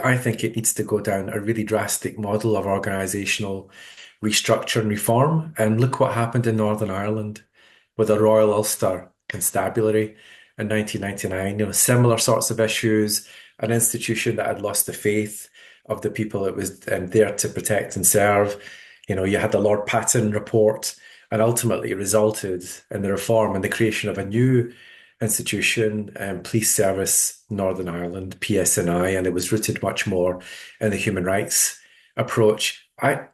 I think it needs to go down a really drastic model of organisational restructure and reform. And look what happened in Northern Ireland with the Royal Ulster Constabulary in 1999. Similar sorts of issues, an institution that had lost the faith of the people it was there to protect and serve. You had the Lord Patton report, and ultimately it resulted in the reform and the creation of a new institution, Police Service Northern Ireland, PSNI, and it was rooted much more in the human rights approach. I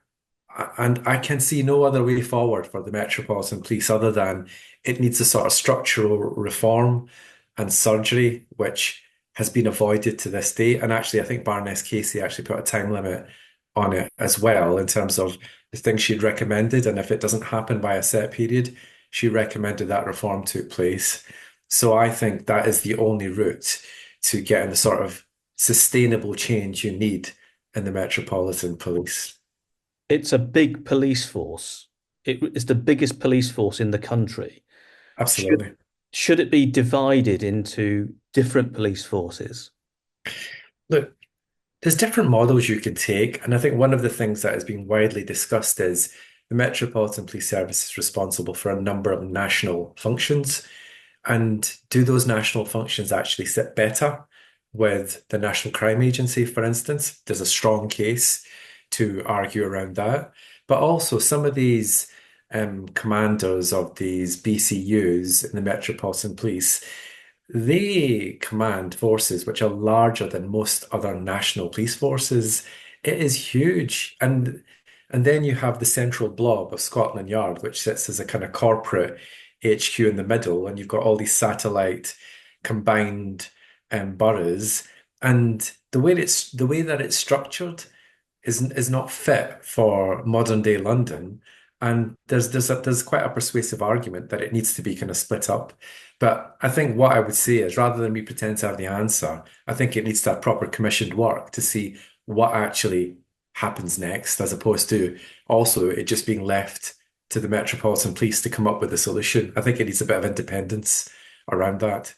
can see no other way forward for the Metropolitan Police other than it needs a sort of structural reform and surgery, which has been avoided to this day. And actually, I think Baroness Casey actually put a time limit on it as well in terms of the things she'd recommended. And if it doesn't happen by a set period, she recommended that reform took place. So I think that is the only route to getting the sort of sustainable change you need in the Metropolitan Police. It's a big police force. It's the biggest police force in the country. Should Absolutely. should it be divided into different police forces? Look, there's different models you could take, and I think one of the things that has been widely discussed is the Metropolitan Police Service is responsible for a number of national functions. And do those national functions actually sit better with the National Crime Agency, for instance? There's a strong case to argue around that. But also, some of these commanders of these BCUs in the Metropolitan Police, they command forces which are larger than most other national police forces. It is huge. And then you have the central blob of Scotland Yard, which sits as a kind of corporate HQ in the middle, and you've got all these satellite combined boroughs. And the way that it's structured is not fit for modern day London. And there's quite a persuasive argument that it needs to be kind of split up. But I think what I would say is rather than me pretend to have the answer, I think it needs to have proper commissioned work to see what actually happens next, as opposed to also it just being left to the Metropolitan Police to come up with a solution. I think it needs a bit of independence around that.